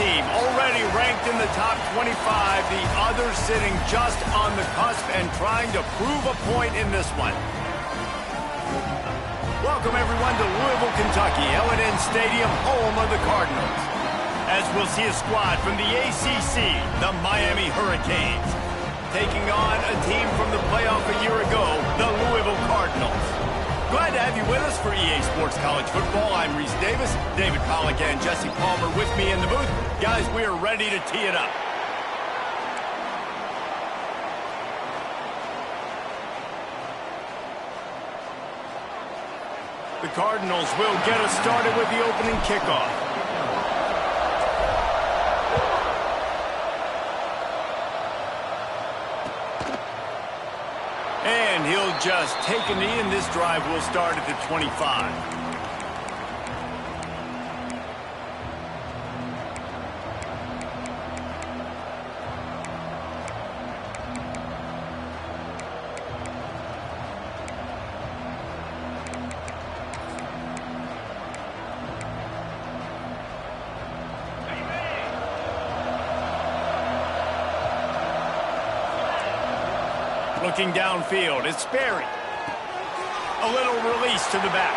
team, already ranked in the top 25. The others sitting just on the cusp and trying to prove a point in this one. Welcome, everyone, to Louisville, Kentucky, L&N Stadium, home of the Cardinals. As we'll see a squad from the ACC, the Miami Hurricanes, taking on a team from the playoff a year ago, the Louisville Cardinals. Glad to have you with us for EA Sports College Football. I'm Reese Davis, David Pollack and Jesse Palmer with me in the booth. Guys, we are ready to tee it up. The Cardinals will get us started with the opening kickoff. And he'll just take a knee, and this drive will start at the 25. Looking downfield, it's Sperry. A little release to the back.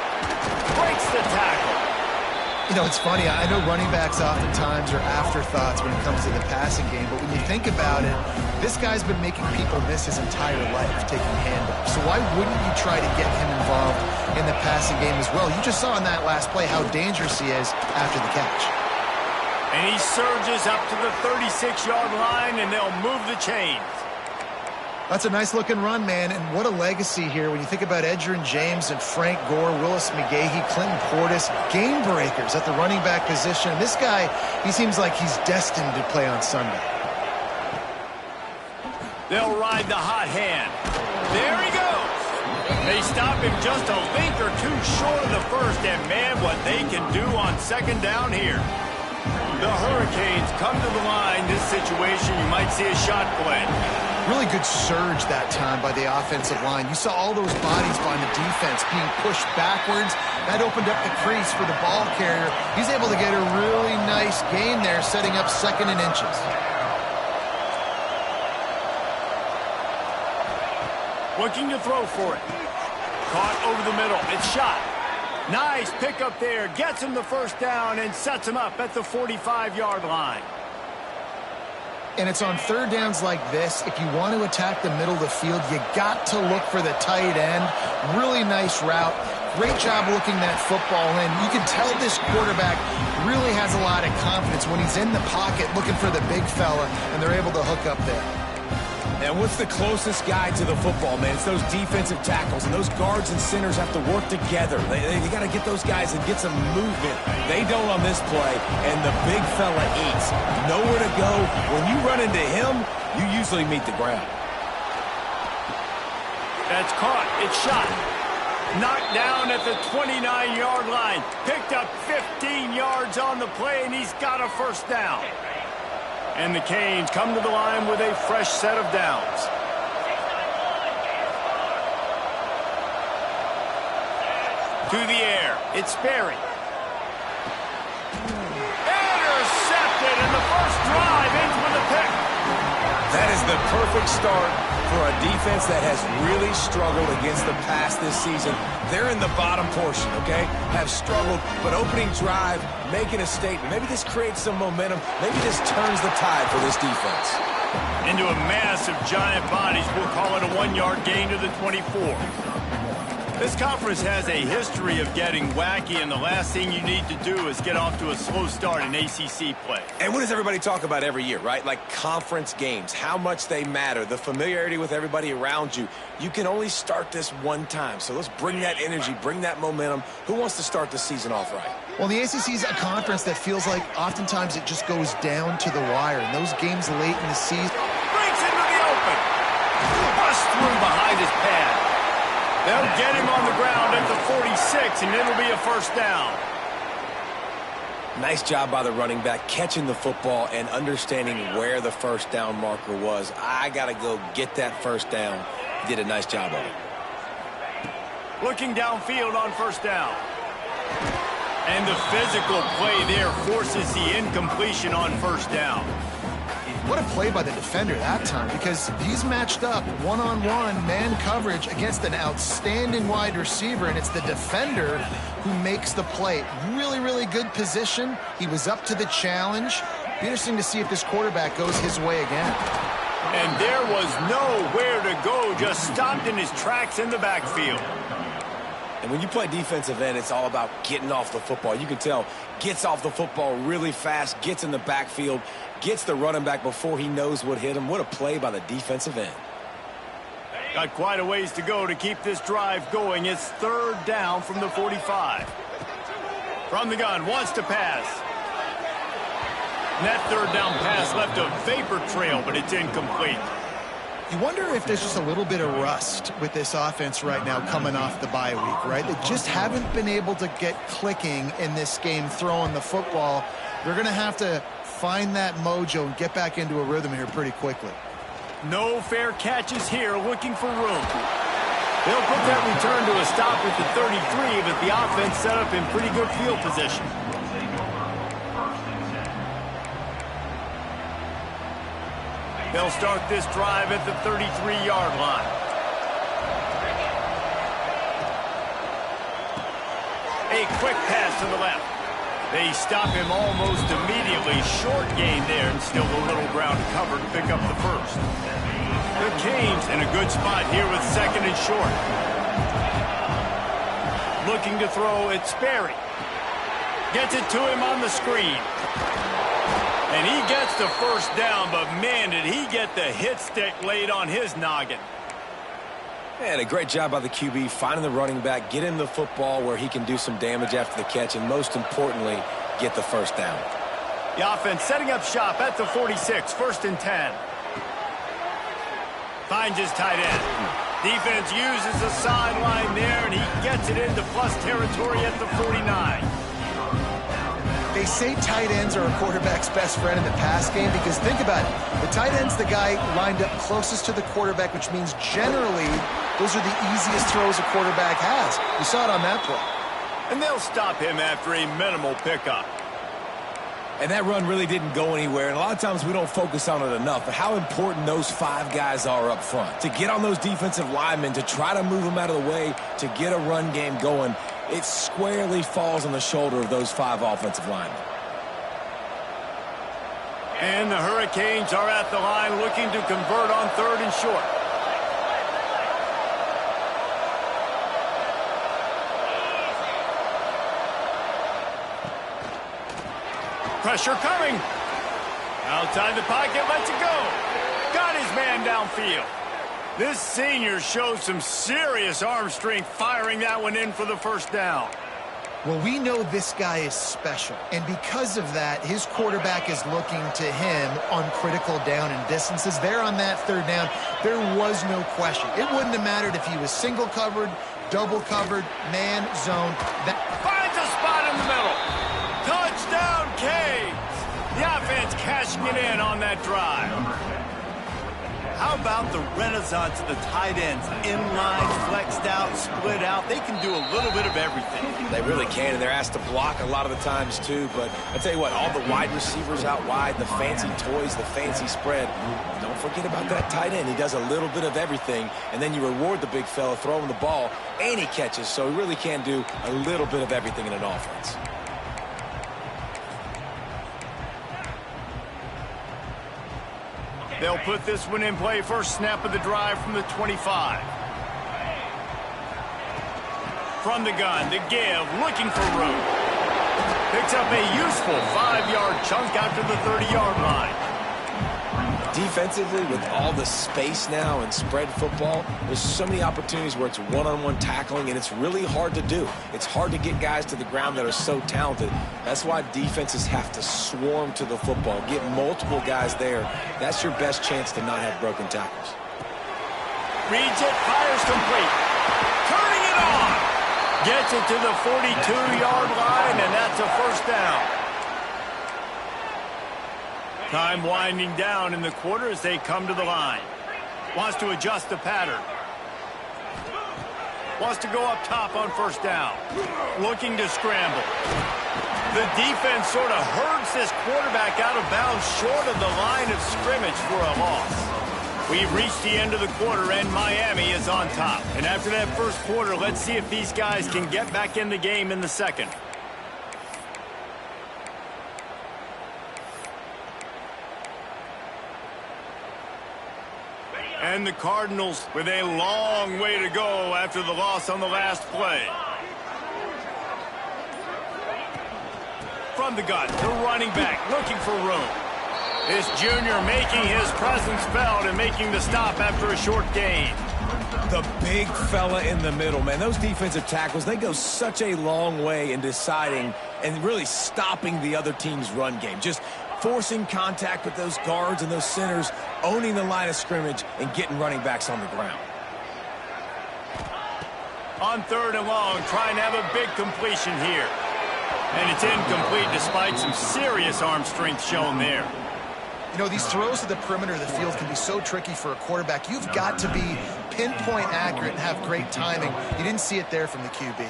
Breaks the tackle. You know, it's funny. I know running backs oftentimes are afterthoughts when it comes to the passing game, but when you think about it, this guy's been making people miss his entire life taking handoffs. So why wouldn't you try to get him involved in the passing game as well? You just saw in that last play how dangerous he is after the catch. And he surges up to the 36-yard line, and they'll move the chains. That's a nice-looking run, man, and what a legacy here when you think about Edgerrin James and Frank Gore, Willis McGahee, Clinton Portis, game breakers at the running back position. This guy, he seems like he's destined to play on Sunday. They'll ride the hot hand. There he goes. They stop him just a length or two short of the first, and man, what they can do on second down here. The Hurricanes come to the line. This situation, you might see a shot play. Really good surge that time by the offensive line. You saw all those bodies by the defense being pushed backwards. That opened up the crease for the ball carrier. He's able to get a really nice gain there, setting up second and inches. Looking to throw for it. Caught over the middle. It's shot. Nice pickup there. Gets him the first down and sets him up at the 45-yard line. And it's on third downs like this. If you want to attack the middle of the field, you got to look for the tight end. Really nice route. Great job looking that football in. You can tell this quarterback really has a lot of confidence when he's in the pocket looking for the big fella, and they're able to hook up there. And what's the closest guy to the football, man? It's those defensive tackles, and those guards and centers have to work together. They got to get those guys and get some movement. They don't on this play, and the big fella eats. Nowhere to go. When you run into him, you usually meet the ground. That's caught. It's shot. Knocked down at the 29-yard line. Picked up 15 yards on the play, and he's got a first down. And the Canes come to the line with a fresh set of downs. To the air, it's Sperry. Intercepted, and the first drive ends with a pick. That is the perfect start for a defense that has really struggled against the pass this season. They're in the bottom portion, okay? Have struggled, but opening drive, making a statement. Maybe this creates some momentum. Maybe this turns the tide for this defense. Into a mass of giant bodies. We'll call it a 1-yard gain to the 24. This conference has a history of getting wacky, and the last thing you need to do is get off to a slow start in ACC play. And what does everybody talk about every year, right? Like conference games, how much they matter, the familiarity with everybody around you. You can only start this one time, so let's bring that energy, bring that momentum. Who wants to start the season off right? Well, the ACC is a conference that feels like oftentimes it just goes down to the wire. And those games late in the season. Breaks into the open. Bust through behind his pad. They'll get him on the ground at the 46, and it'll be a first down. Nice job by the running back, catching the football and understanding where the first down marker was. I got to go get that first down. He did a nice job of it. Looking downfield on first down. And the physical play there forces the incompletion on first down. What a play by the defender that time, because he's matched up one-on-one man coverage against an outstanding wide receiver, and it's the defender who makes the play. Really, really good position. He was up to the challenge. Be interesting to see if this quarterback goes his way again. And there was nowhere to go, just stopped in his tracks in the backfield. And when you play defensive end, it's all about getting off the football. You can tell, gets off the football really fast, gets in the backfield, gets the running back before he knows what hit him. What a play by the defensive end. Got quite a ways to go to keep this drive going. It's third down from the 45. From the gun, wants to pass. And that third down pass left a vapor trail, but it's incomplete. You wonder if there's just a little bit of rust with this offense right now coming off the bye week, right? They just haven't been able to get clicking in this game throwing the football. They're going to have to find that mojo and get back into a rhythm here pretty quickly. No fair catches here, looking for room. They'll put that return to a stop at the 33, but the offense set up in pretty good field position. They'll start this drive at the 33-yard line. A quick pass to the left. They stop him almost immediately. Short gain there, and still a little ground to cover to pick up the first. The Canes in a good spot here with second and short. Looking to throw, it's Sperry. Gets it to him on the screen. And he gets the first down, but man, did he get the hit stick laid on his noggin. And a great job by the QB finding the running back, getting the football where he can do some damage after the catch, and most importantly, get the first down. The offense setting up shop at the 46, first and 10. Finds his tight end. Defense uses the sideline there, and he gets it into plus territory at the 49. They say tight ends are a quarterback's best friend in the pass game because think about it. The tight end's the guy lined up closest to the quarterback, which means generally those are the easiest throws a quarterback has. You saw it on that play. And they'll stop him after a minimal pickup. And that run really didn't go anywhere, and a lot of times we don't focus on it enough, but how important those five guys are up front. To get on those defensive linemen, to try to move them out of the way, to get a run game going, it squarely falls on the shoulder of those five offensive linemen. And the Hurricanes are at the line looking to convert on third and short. Pressure coming. Outside the pocket, lets it go. Got his man downfield. This senior shows some serious arm strength firing that one in for the first down. Well, we know this guy is special, and because of that, his quarterback is looking to him on critical down and distances. There on that third down, there was no question. It wouldn't have mattered if he was single covered, double covered, man, zone. That finds a spot in the middle. Touchdown, Canes. The offense cashing it in on that drive. How about the renaissance of the tight ends? Inline, flexed out, split out. They can do a little bit of everything. They really can, and they're asked to block a lot of the times, too. But I tell you what, all the wide receivers out wide, the fancy toys, the fancy spread, don't forget about that tight end. He does a little bit of everything, and then you reward the big fella throwing the ball, and he catches. So he really can do a little bit of everything in an offense. They'll put this one in play. First snap of the drive from the 25. From the gun, the give, looking for room. Picks up a useful 5-yard chunk out to the 30-yard line. Defensively, with all the space now and spread football, there's so many opportunities where it's one-on-one tackling, and it's really hard to do. It's hard to get guys to the ground that are so talented. That's why defenses have to swarm to the football, get multiple guys there. That's your best chance to not have broken tackles. Reads it, fires complete. Turning it on. Gets it to the 42-yard line, and that's a first down. Time winding down in the quarter as they come to the line. Wants to adjust the pattern. Wants to go up top on first down. Looking to scramble. The defense sort of herds this quarterback out of bounds short of the line of scrimmage for a loss. We've reached the end of the quarter, and Miami is on top. And after that first quarter, let's see if these guys can get back in the game in the second. And the Cardinals with a long way to go after the loss on the last play. From the gun, the running back looking for room. This junior making his presence felt and making the stop after a short gain. The big fella in the middle, man. Those defensive tackles, they go such a long way in deciding and really stopping the other team's run game. Just forcing contact with those guards and those centers, owning the line of scrimmage, and getting running backs on the ground. On third and long, trying to have a big completion here. And it's incomplete despite some serious arm strength shown there. You know, these throws to the perimeter of the field can be so tricky for a quarterback. You've got to be pinpoint accurate and have great timing. You didn't see it there from the QB.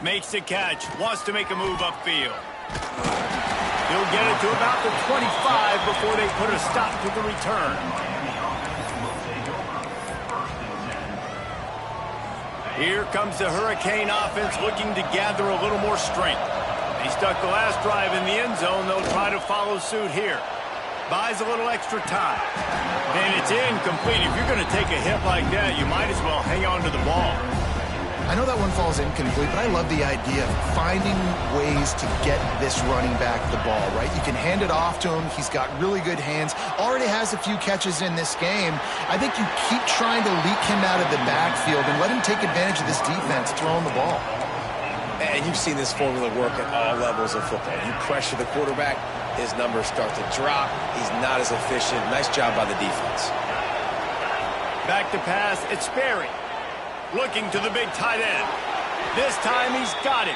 Makes the catch, wants to make a move upfield. He'll get it to about the 25 before they put a stop to the return. Here comes the Hurricane offense looking to gather a little more strength. They stuck the last drive in the end zone. They'll try to follow suit here. Buys a little extra time. And it's incomplete. If you're going to take a hit like that, you might as well hang on to the ball. I know that one falls incomplete, but I love the idea of finding ways to get this running back the ball, right? You can hand it off to him. He's got really good hands. Already has a few catches in this game. I think you keep trying to leak him out of the backfield and let him take advantage of this defense throwing the ball. And you've seen this formula work at all levels of football. You pressure the quarterback, his numbers start to drop. He's not as efficient. Nice job by the defense. Back to pass, it's Sperry. Looking to the big tight end. This time he's got him.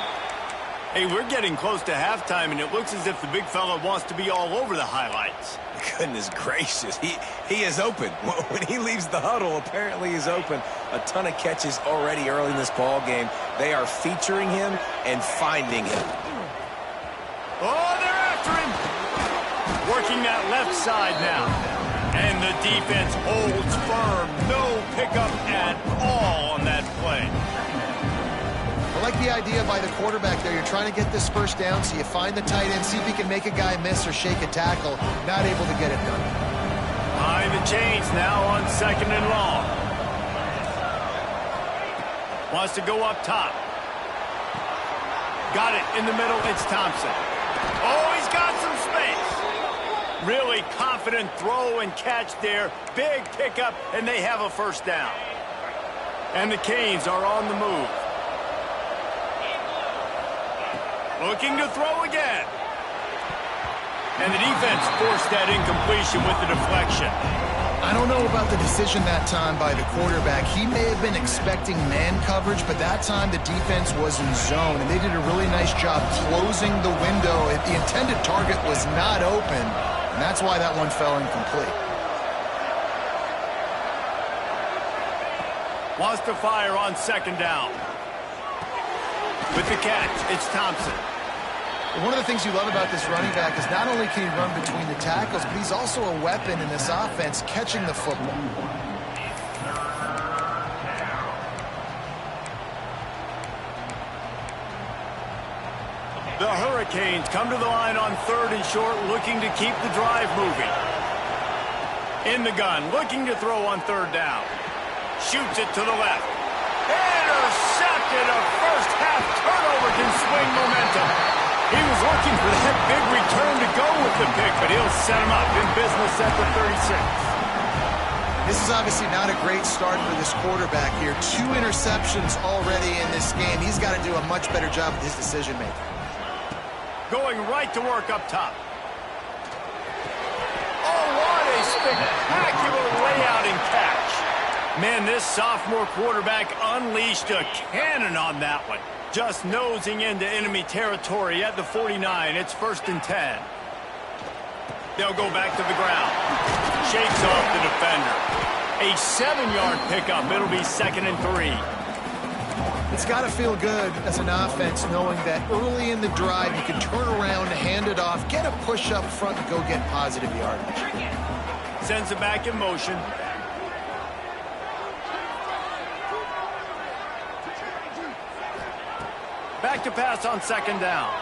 Hey, we're getting close to halftime, and it looks as if the big fella wants to be all over the highlights. Goodness gracious, he is open. When he leaves the huddle, apparently he's open. A ton of catches already early in this ball game. They are featuring him and finding him. Oh, they're after him. Working that left side now. And the defense holds firm. No pickup at all on that play. I like the idea by the quarterback there. You're trying to get this first down, so you find the tight end, see if he can make a guy miss or shake a tackle. Not able to get it done. Behind the chains now on second and long. Wants to go up top. Got it in the middle. It's Thompson. Oh, he's got some space. Really confident throw and catch there. Big pickup, and they have a first down. And the Canes are on the move. Looking to throw again. And the defense forced that incompletion with the deflection. I don't know about the decision that time by the quarterback. He may have been expecting man coverage, but that time the defense was in zone, and they did a really nice job closing the window. The intended target was not open, and that's why that one fell incomplete. Wants to fire on second down. With the catch, it's Thompson. One of the things you love about this running back is not only can he run between the tackles, but he's also a weapon in this offense, catching the football. The Hurricanes come to the line on third and short, looking to keep the drive moving. In the gun, looking to throw on third down. Shoots it to the left. Intercepted. A first half turnover can swing momentum. He was looking for that big return to go with the pick, but he'll set him up in business at the 36. This is obviously not a great start for this quarterback here. 2 interceptions already in this game. He's got to do a much better job with his decision-making. Going right to work up top. Oh, what a spectacular layout and catch. Man, this sophomore quarterback unleashed a cannon on that one. Just nosing into enemy territory at the 49. It's 1st and 10. They'll go back to the ground. Shakes off the defender. A 7-yard pickup. It'll be 2nd and 3. It's got to feel good as an offense knowing that early in the drive you can turn around, hand it off, get a push up front, and go get positive yardage. Sends it back in motion. Back to pass on 2nd down.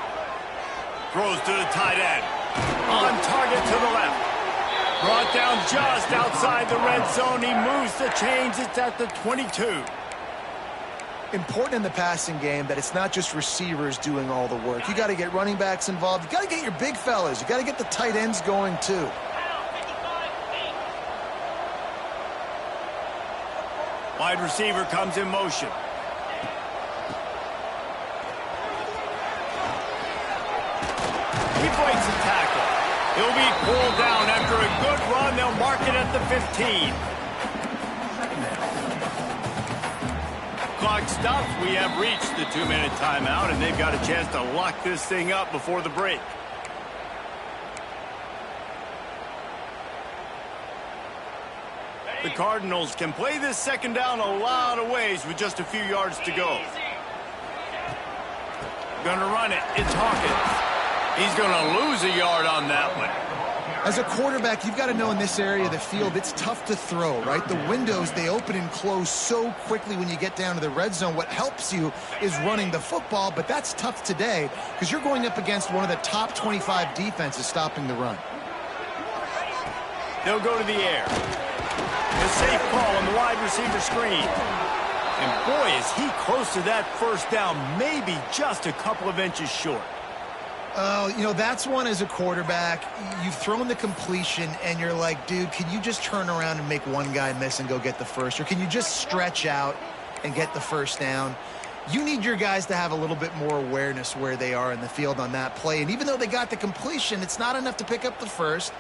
Throws to the tight end. On target to the left. Brought down just outside the red zone. He moves the chains. It's at the 22. Important in the passing game that it's not just receivers doing all the work. You got to get running backs involved. You got to get your big fellas. You got to get the tight ends going too. Wide receiver comes in motion. He breaks the tackle. He'll be pulled down after a good run. They'll mark it at the 15. Clock stops. We have reached the 2-minute timeout, and they've got a chance to lock this thing up before the break. The Cardinals can play this 2nd down a lot of ways with just a few yards to go. Gonna run it. It's Hawkins. He's gonna lose a yard on that one. As a quarterback, you've got to know in this area of the field, it's tough to throw, right? The windows, they open and close so quickly when you get down to the red zone. What helps you is running the football, but that's tough today because you're going up against one of the top 25 defenses stopping the run. They'll go to the air. A safe call on the wide receiver screen. And boy, is he close to that 1st down, maybe just a couple of inches short. Oh, you know, that's one as a quarterback. You've thrown the completion, and you're like, dude, can you just turn around and make one guy miss and go get the first? Or can you just stretch out and get the 1st down? You need your guys to have a little bit more awareness where they are in the field on that play. And even though they got the completion, it's not enough to pick up the 1st.